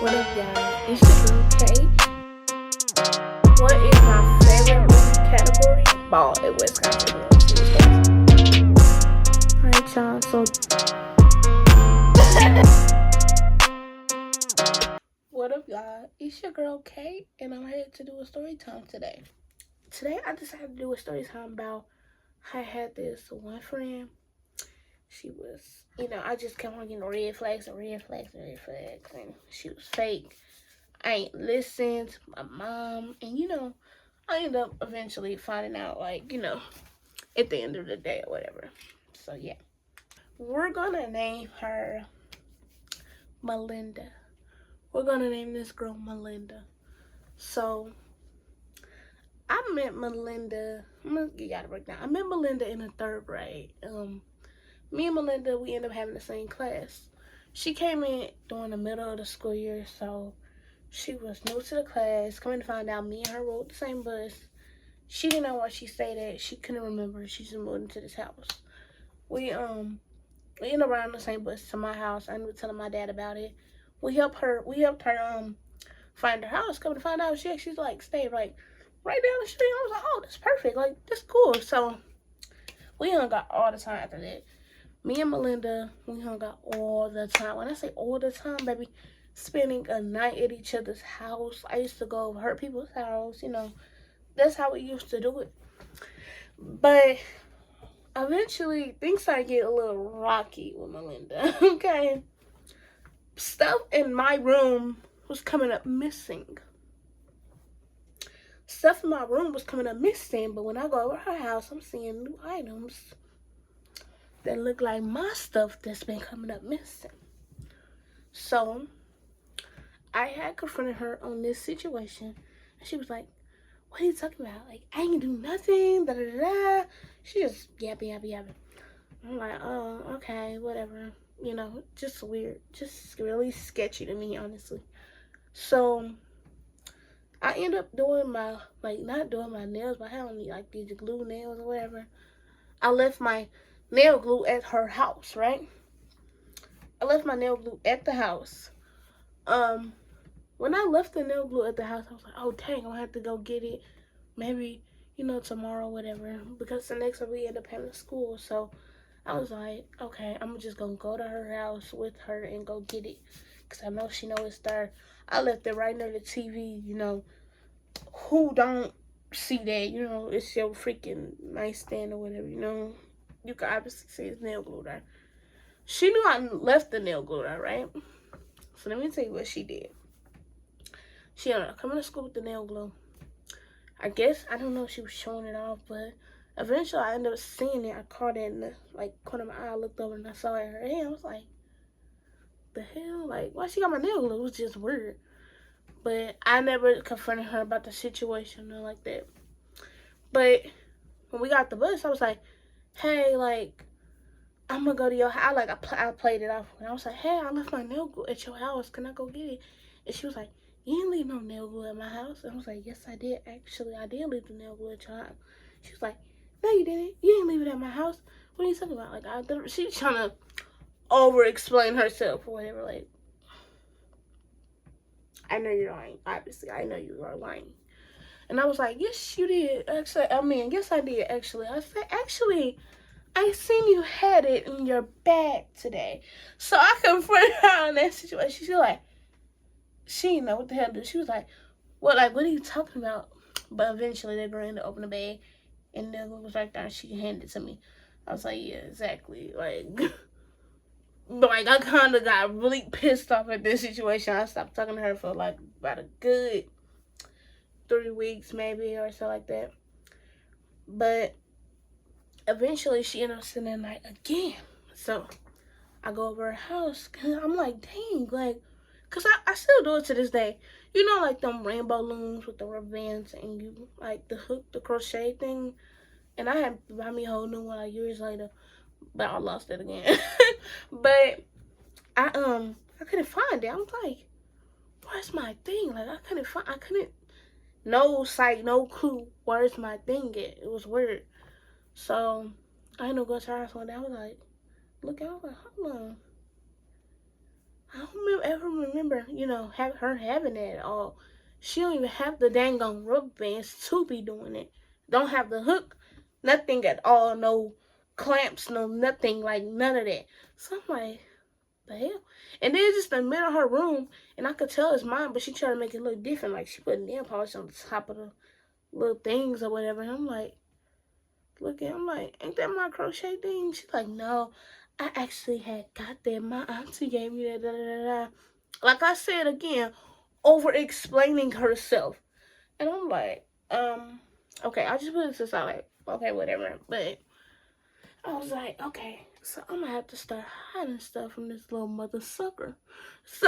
What up, y'all? It's your girl Kate. What is my favorite movie category? Ball at Wisconsin. Alright, y'all. So, what up, y'all? It's your girl Kate, and I'm here to do a story time today. Today, I decided to do a story time about how I had this one friend. She was, I just kept on getting red flags and red flags and red flags, and she was fake. I ain't listened to my mom, and I ended up eventually finding out, at the end of the day or whatever. So, yeah. We're gonna name her Melinda. We're gonna name this girl Melinda. So, I met Melinda, I'm gonna get y'all to break down. I met Melinda in the 3rd grade. Me and Melinda, we ended up having the same class. She came in during the middle of the school year, so she was new to the class. Coming to find out, me and her rode the same bus. She didn't know why she stayed at. She couldn't remember. She just moved into this house. We ended up riding the same bus to my house. I ended up telling my dad about it. We helped her find her house. Coming to find out, she actually stayed right down the street. I was like, oh, that's perfect. Like, that's cool. So we hung out all the time after that. Me and Melinda, we hung out all the time. When I say all the time, baby, spending a night at each other's house. I used to go over her people's house, That's how we used to do it. But eventually, things started getting a little rocky with Melinda, okay? Stuff in my room was coming up missing. Stuff in my room was coming up missing, but when I go over her house, I'm seeing new items that look like my stuff that's been coming up missing. So, I had confronted her on this situation, and she was like, what are you talking about? Like, I ain't do nothing, da-da-da-da. She just yapping. I'm like, oh, okay, whatever. Just weird. Just really sketchy to me, honestly. So, I end up doing not doing my nails, but I had only, these glue nails or whatever. I left my nail glue at her house, right? I left my nail glue at the house. When I left the nail glue at the house, I was like, oh, dang, I'm going to have to go get it. Maybe, tomorrow, whatever. Because the next week we end up having school. So I was like, okay, I'm just going to go to her house with her and go get it. Because I know she knows it's there. I left it right near the TV, Who don't see that, it's your freaking nightstand or whatever, You can obviously see it's nail glue there. She knew I left the nail glue there, right? So let me tell you what she did. She ended up coming to school with the nail glue. I guess, I don't know if she was showing it off, but eventually I ended up seeing it. I caught it in the corner of my eye. I looked over and I saw it in her hand. I was like, the hell? Like, why she got my nail glue? It was just weird. But I never confronted her about the situation or like that. But when we got the bus, I was like, hey, I'm gonna go to your house. I played it off. And I was like, hey, I left my nail glue at your house. Can I go get it? And she was like, you didn't leave no nail glue at my house. And I was like, yes, I did. Actually, I did leave the nail glue at your house. She was like, no, you didn't. You didn't leave it at my house. What are you talking about? She's trying to over-explain herself or whatever. I know you're lying. Obviously, I know you are lying. And I was like, yes, you did. Yes, I did, actually. I said, actually, I seen you had it in your bag today. So I confronted her on that situation. She was like, she didn't know what the hell to do. She was like, what are you talking about? But eventually they girl ended up opening the bag and the was right there and she handed it to me. I was like, yeah, exactly. I kind of got really pissed off at this situation. I stopped talking to her for about a good 3 weeks maybe or so like that. But eventually she ended up sitting in night again. So I go over her house and I'm like, dang, because I still do it to this day. Them rainbow looms with the rubber bands and you, the hook, the crochet thing. And I had to buy me a whole new one years later. But I lost it again. But I couldn't find it. I was like, where's my thing? I couldn't, no sight, no clue where's my thing at. It was weird. So I ended up going to her house one day. I was like, look out, hold on. I don't ever remember, have her having that at all. She don't even have the dang on rubber bands to be doing it. Don't have the hook, nothing at all, no clamps, no nothing, like none of that. So I'm like, the hell? And then just in the middle of her room, and I could tell it's mine, but she tried to make it look different. Like she put nail polish on the top of the little things or whatever. And I'm like, I'm like, ain't that my crochet thing? She's like, no, I actually had got that. My auntie gave me that. Da, da, da, da. Like I said again, over explaining herself. And I'm like, okay, I just put it to the side, like, okay, whatever. But I was like, okay, so I'm gonna have to start hiding stuff from this little mother sucker. So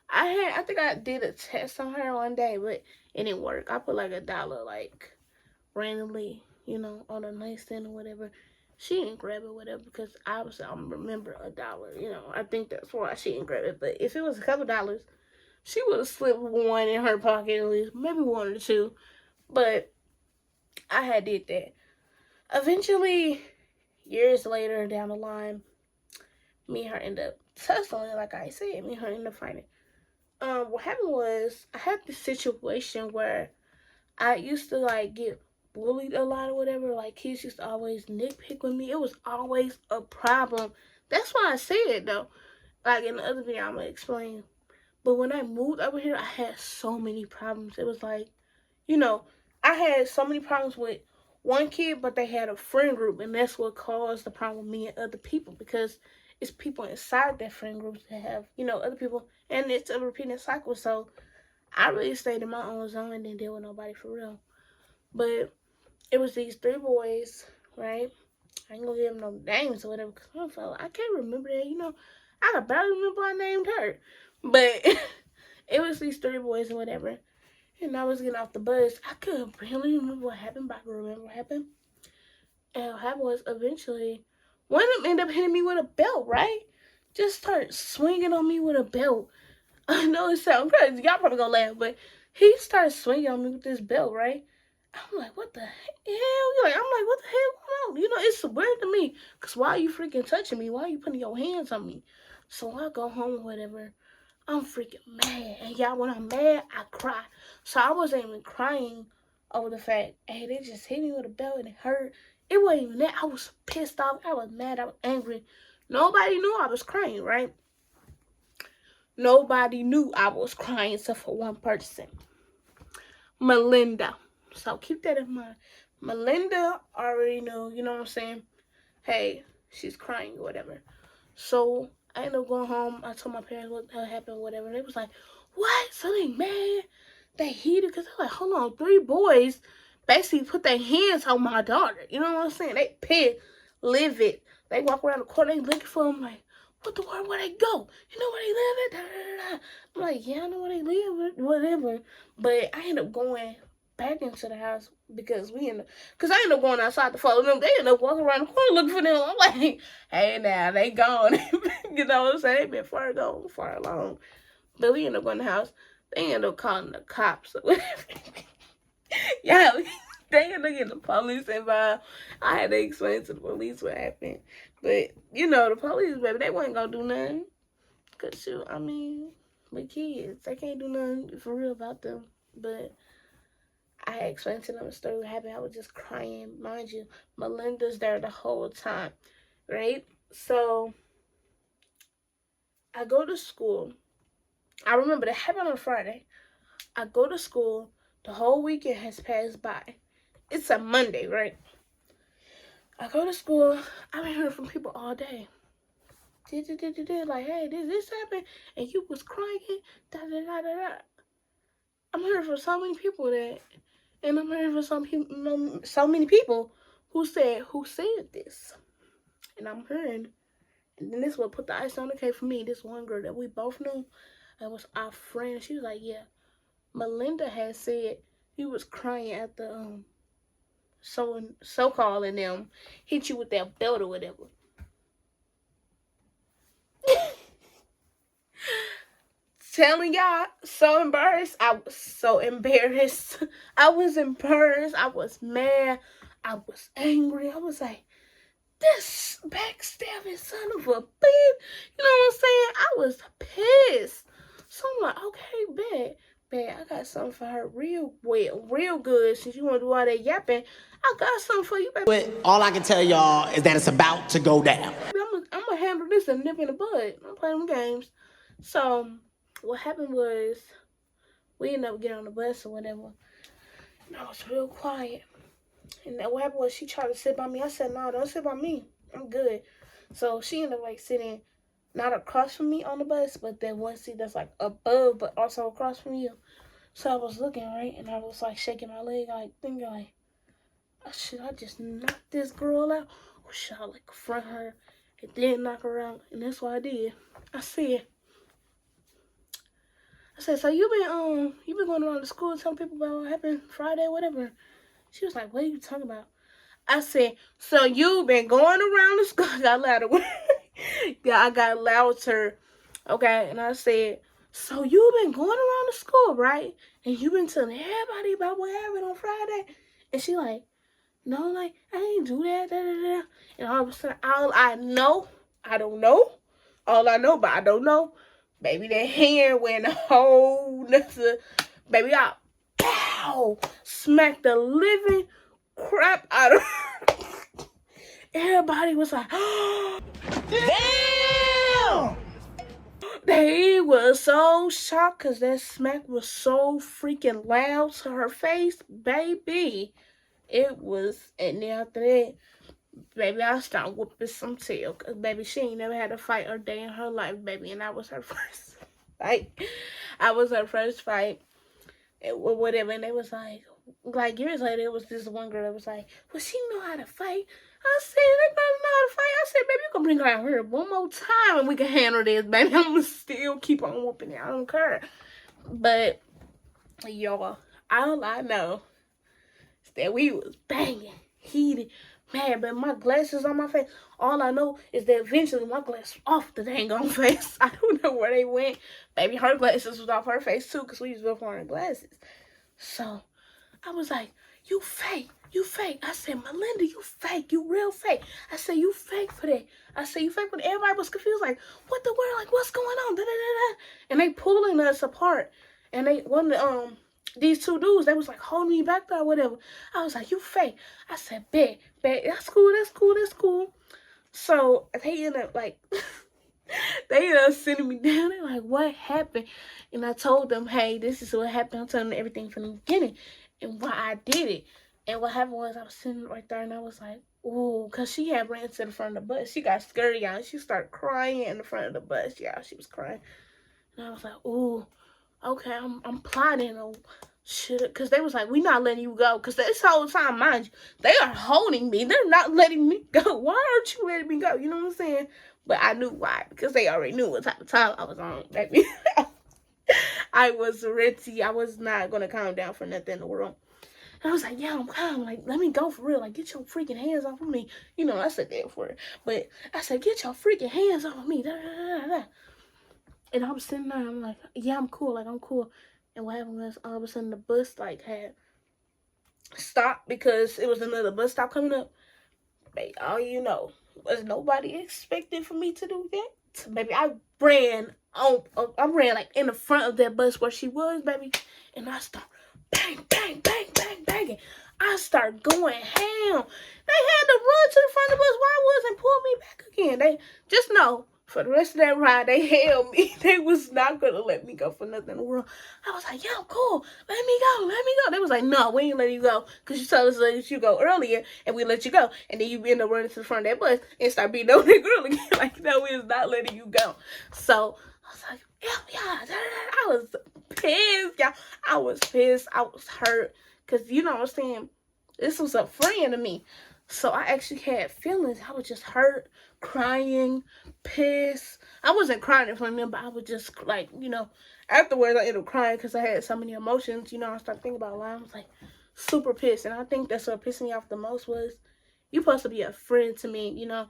I think I did a test on her one day, but it didn't work. I put like $1, like randomly, on a nightstand or whatever. She didn't grab it, or whatever, because obviously I remember $1. I think that's why she didn't grab it. But if it was a couple dollars, she would have slipped one in her pocket at least, maybe one or two. But I had did that. Eventually, years later down the line, me and her end up tussling. Like I said, me and her end up fighting. What happened was I had this situation where I used to like get bullied a lot or whatever. Like kids used to always nitpick with me. It was always a problem. That's why I said it though. Like in the other video, I'm gonna explain. But when I moved over here, I had so many problems. It was like, I had so many problems with one kid, but they had a friend group, and that's what caused the problem with me and other people, because it's people inside that friend group that have, other people, and it's a repeating cycle. So I really stayed in my own zone and didn't deal with nobody for real. But it was these 3 boys, right? I ain't gonna give them no names or whatever, because I can't remember that, I can barely remember I named her. But it was these 3 boys or whatever. And I was getting off the bus. I couldn't really remember what happened, but I can remember what happened. And what happened was eventually, one of them ended up hitting me with a belt, right? Just started swinging on me with a belt. I know it sounds crazy. Y'all probably gonna laugh, but he started swinging on me with this belt, right? I'm like, what the hell? I'm like, what the hell going on? It's weird to me. Because why are you freaking touching me? Why are you putting your hands on me? So I go home or whatever. I'm freaking mad. And y'all, when I'm mad, I cry. So I wasn't even crying over the fact, hey, they just hit me with a belt and it hurt. It wasn't even that. I was pissed off. I was mad. I was angry. Nobody knew I was crying, right? Nobody knew I was crying except for one person. Melinda. So keep that in mind. Melinda already knew, you know what I'm saying? Hey, she's crying or whatever. So I ended up going home. I told my parents what happened, whatever. And they was like, what? So they mad? They heated? Because they're like, hold on, 3 boys basically put their hands on my daughter. You know what I'm saying? They pissed, livid. They walk around the corner, they looking for them like, what the world, where they go? You know where they live at? Da, da, da, da. I'm like, yeah, I know where they live, whatever. But I ended up going back into the house because I ended up going outside to follow them. They ended up walking around the corner looking for them. I'm like, hey, now they gone. You know what I'm saying? They been far gone, far along. But we ended up going to the house. They ended up calling the cops or whatever. Yeah, they ended up getting the police involved. I had to explain to the police what happened. But, the police, baby, they wasn't going to do nothing. Because, with kids, they can't do nothing for real about them. But I explained to them the story what happened. I was just crying. Mind you, Melinda's there the whole time, right? So I go to school. I remember that happened on Friday. I go to school. The whole weekend has passed by. It's a Monday, right? I go to school. I've been hearing from people all day. Like, hey, did this happen? And you was crying. Da da da da da. I'm hearing from so many people that, and I'm hearing from so many people who said this. And I'm hearing, and then this will put the ice on the cake for me. This one girl that we both knew, that was our friend. She was like, yeah, Melinda had said he was crying at the so-called and them hit you with that belt or whatever. Telling y'all, so embarrassed. I was so embarrassed. I was embarrassed. I was mad. I was angry. I was like, this backstabbing son of a bitch. You know what I'm saying? I was pissed. So I'm like, okay, bet. I got something for her real well, real good. Since you want to do all that yapping, I got something for you, baby. But all I can tell y'all is that it's about to go down. I'm gonna handle this and nip in the bud. I'm playing them games. So what happened was we ended up getting on the bus or whatever. And I was real quiet. And then what happened was she tried to sit by me. I said, no, don't sit by me. I'm good. So she ended up like sitting not across from me on the bus, but then one seat that's like above, but also across from you. So I was looking, right? And I was like shaking my leg, like thinking like, oh, should I just knock this girl out? Or should I like confront her and then knock her out? And that's what I did. I said, so you been going around the school telling people about what happened Friday, whatever. She was like, what are you talking about? I said, so you been going around the school. I got louder. Yeah, I got louder. Okay, and I said, so you been going around the school, right? And you been telling everybody about what happened on Friday? And she like, no, like, I ain't do that, da, da, da. And all of a sudden, all I know, I don't know. All I know, but I don't know. Baby, that hand went a whole nother, baby, I, pow, smacked the living crap out of her. Everybody was like, Damn! They was so shocked because that smack was so freaking loud to her face, baby. It was, and then after that, baby, I started whooping some tail. Because, baby, she ain't never had a fight a day in her life, baby. And that was her first fight. I was her first fight. Or whatever. And they was like years later, it was this one girl that was like, well, she know how to fight. I said, that girl know how to fight. I said, baby, you can bring her out here one more time and we can handle this, baby. I'm going to still keep on whooping it. I don't care. But, y'all, all I know is that we was banging, heated, man, but my glasses on my face. All I know is that eventually my glasses off the dang on face. I don't know where they went. Baby, her glasses was off her face too because we was both wearing glasses. So, I was like, you fake. I said, Melinda, you fake. You real fake. I said, you fake for that. I said, you fake for that. Everybody was confused, like, what the world? Like, what's going on? Da, da, da, da. And they pulling us apart. And they, these two dudes, they was like holding me back there or whatever. I was like, you fake. I said, bet. That's cool. So, they ended up, like, they ended up sitting me down. They're like, what happened? And I told them, hey, this is what happened. I'm telling them everything from the beginning and why I did it. And what happened was I was sitting right there and I was like, ooh, because she had ran to the front of the bus. She got scared, y'all. And she started crying in the front of the bus, y'all. She was crying. And I was like, ooh, okay, I'm plotting. Oh, shit. Because they was like, we not letting you go. Because this whole time, mind you, they are holding me. They're not letting me go. Why aren't you letting me go? You know what I'm saying? But I knew why. Because they already knew what type of time I was on, baby. I was ready. I was not going to calm down for nothing in the world. And I was like, yeah, I'm calm. Like, let me go for real. Like, get your freaking hands off of me. You know, I said that for it. But I said, get your freaking hands off of me. Da, da, da, da. And I was sitting there. I'm like, yeah, I'm cool. Like, I'm cool. And what happened was all of a sudden the bus, like, had stopped because it was another bus stop coming up. Baby, all you know, was nobody expected for me to do that. So, baby, I ran like in the front of that bus where she was, baby. And I started bang, bang, bang, bang, banging. I start going ham. They had to run to the front of the bus. Why wasn't pull me back again? They just know for the rest of that ride, they held me. They was not gonna let me go for nothing in the world. I was like, yeah, I'm cool. Let me go. They was like, no, we ain't letting you go because you told us to let you go earlier and we let you go. And then you end up running to the front of that bus and start beating on that girl again. Like, no, we is not letting you go. So I was like, yeah. I was pissed, y'all. I was pissed. I was hurt. Because, you know what I'm saying? This was a friend of me. So I actually had feelings. I was just hurt, crying, pissed. I wasn't crying in front of them, but I was just like, you know, afterwards I ended up crying because I had so many emotions. You know, I started thinking about life. I was like super pissed. And I think that's what pissed me off the most was you're supposed to be a friend to me, you know,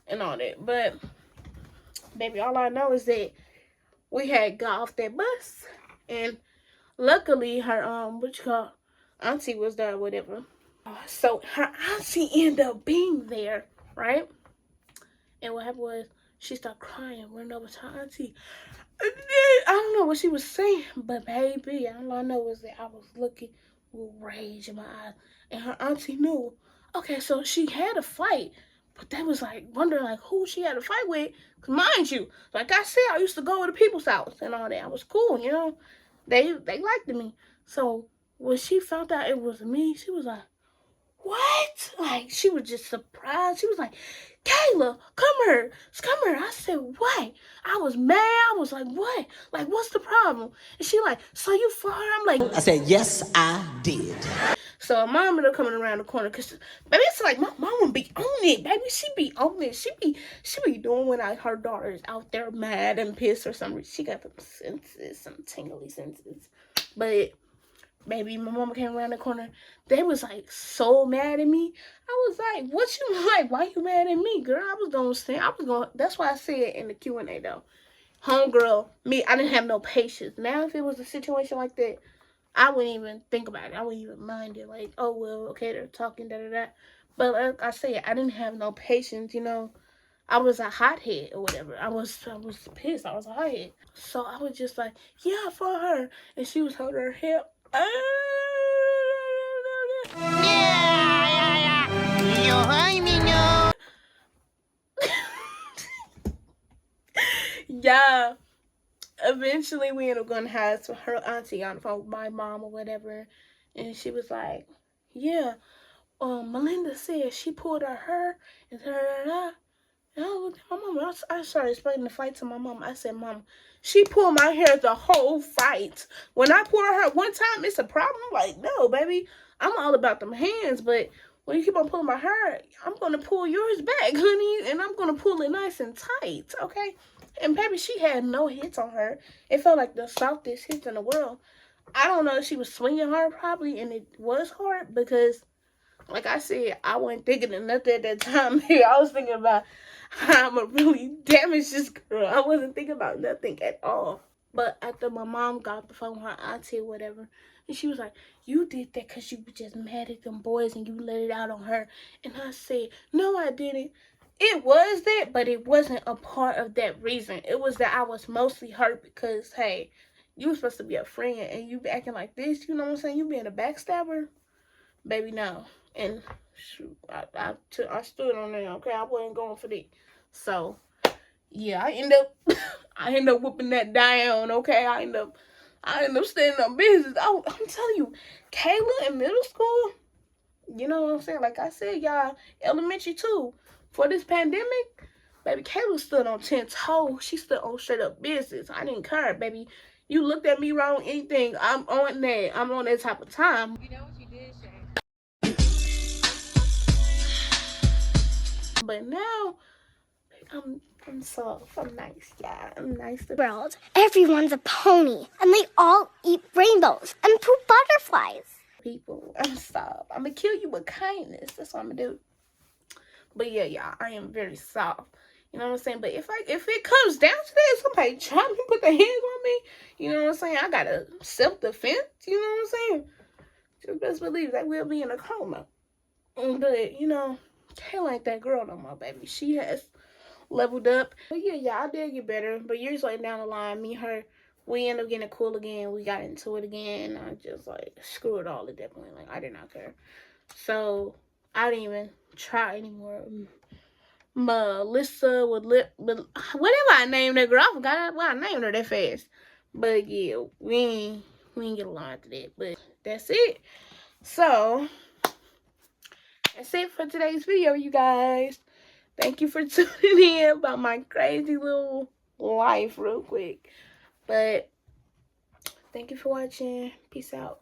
and all that. But, baby, all I know is that we had got off that bus. And luckily her, auntie was there or whatever. So her auntie ended up being there, right? And what happened was She started crying, running over to her auntie. I don't know what she was saying, but baby, all I know was that I was looking with rage in my eyes, and her auntie knew. Okay, so she had a fight, but they was like wondering like who she had a fight with. Cause mind you, like I said, I used to go to people's house and all that. I was cool, you know. They liked me. So when she found out it was me, she was like, what? Like, she was just surprised. She was like, Kayla, come here. Come here. I said, what? I was mad. I was like, what? Like, what's the problem? And she like, so you for her? I'm like, I said, yes, I did. so my mom ended up coming around the corner because, baby, it's like my mama be on it, baby. She be on it. She be doing when her daughter is out there mad and pissed or something. She got some senses, some tingly senses. But baby, my mama came around the corner. They was like so mad at me. I was like, what you like? Why you mad at me, girl? I was gonna say, that's why I said in the Q&A though. Homegirl, me, I didn't have no patience. Now if it was a situation like that, I wouldn't even think about it. I wouldn't even mind it. Like, oh well, okay, they're talking, da da da. But like I said, I didn't have no patience, you know. I was a hothead or whatever. I was pissed. I was a hothead. So I was just like, yeah, for her. And she was holding her hip. Yeah. Eventually, we ended up going to have her auntie on the phone with my mom or whatever. And she was like, yeah, Melinda said she pulled her hair and da da da. And I looked at my mom. I started explaining the fight to my mom. I said, Mom, she pulled my hair the whole fight. When I pull her hair one time, it's a problem? Like, no, baby. I'm all about them hands, but when you keep on pulling my hair, I'm going to pull yours back, honey, and I'm going to pull it nice and tight, okay? And baby, she had no hits on her. It felt like the softest hits in the world. I don't know if she was swinging hard probably, and it was hard because, like I said, I wasn't thinking of nothing at that time. I was thinking about how I'm going to really damage this girl. I wasn't thinking about nothing at all. But after my mom got the phone with her auntie or whatever, and she was like, you did that because you were just mad at them boys and you let it out on her. And I said, no, I didn't. It was that, but it wasn't a part of that reason. It was that I was mostly hurt because, hey, you were supposed to be a friend and you be acting like this, you know what I'm saying? You being a backstabber? Baby, no. And shoot, I stood on there, okay? I wasn't going for that. So, yeah, I end up whooping that down, okay? I end up standing on business. I'm telling you, Kayla in middle school, you know what I'm saying? Like I said, y'all, elementary too. For this pandemic, baby, Kayla stood on 10 toes. She stood on straight up business. I didn't care, baby. You looked at me wrong, anything, I'm on that. I'm on that type of time. You know what you did, Shay. But now, I'm soft. I'm nice, yeah. I'm nice. World, everyone's a pony, and they all eat rainbows and poop butterflies. People, I'm soft. I'm gonna kill you with kindness. That's what I'm gonna do. But yeah, y'all, I am very soft. You know what I'm saying? But if it comes down to that, somebody try to put their hands on me, you know what I'm saying? I got a self-defense, you know what I'm saying? Just best believe that we'll be in a coma. But, you know, Kayla ain't that girl no more, baby. She has leveled up. But yeah, I did get better. But years later down the line, me and her, we ended up getting cool again. We got into it again. I just, like, screw it all at that point. Like, I did not care. So, I didn't even try anymore. Melissa with whatever I named that girl. I forgot what I named her that fast. But yeah, we ain't get along after that. But that's it. So, that's it for today's video, you guys. Thank you for tuning in about my crazy little life real quick. But thank you for watching. Peace out.